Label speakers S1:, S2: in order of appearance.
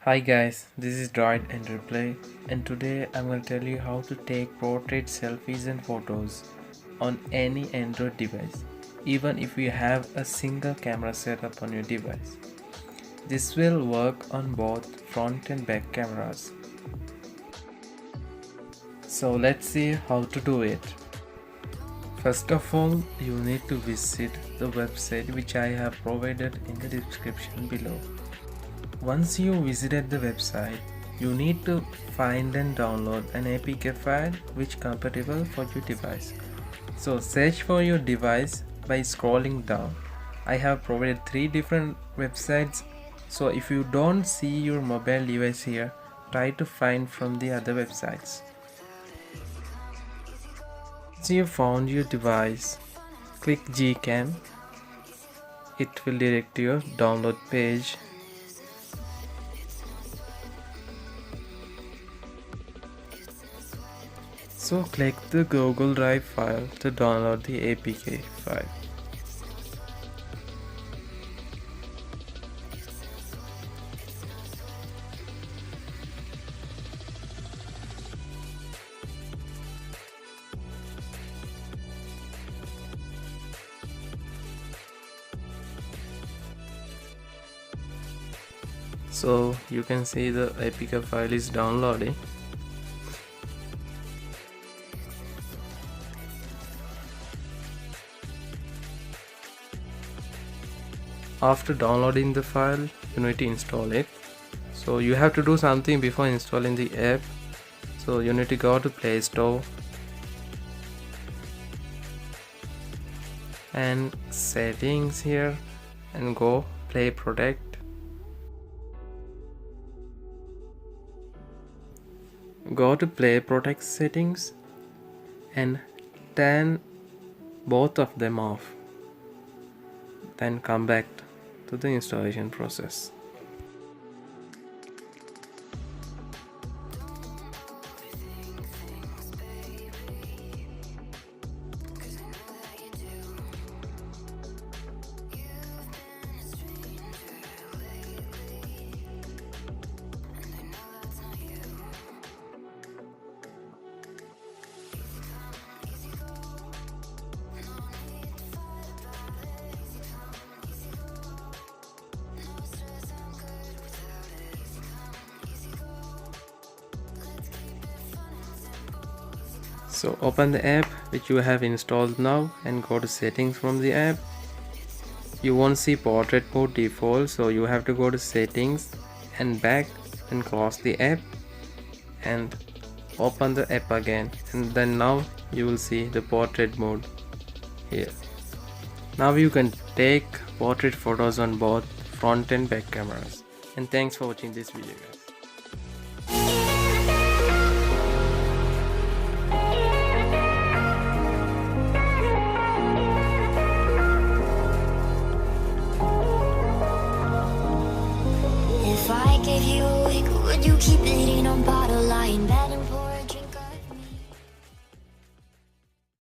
S1: Hi guys, this is Droid and Replay, and today I'm going to tell you how to take portrait selfies and photos on any Android device, even if you have a single camera setup on your device. This will work on both front and back cameras. So let's see how to do it. First of all, you need to visit the website which I have provided in the description below. Once you visited the website, you need to find and download an APK file which is compatible for your device. So search for your device by scrolling down. I have provided 3 different websites, so if you don't see your mobile device here, try to find from the other websites. Once you found your device, click Gcam. It will direct to your download page. So click the Google Drive file to download the APK file. So you can see the APK file is downloading. After downloading the file, you need to install it. So you have to do something before installing the app. So you need to go to Play Store and settings here and go Play Protect. Go to Play Protect settings and turn both of them off. Then come back to the installation process. So open the app which you have installed now and go to settings from the app. You won't see portrait mode default, so you have to go to settings and back and close the app and open the app again, and then now you will see the portrait mode here. Now you can take portrait photos on both front and back cameras. And thanks for watching this video guys.
S2: If I gave you a week, would you keep it in a bottle lying back?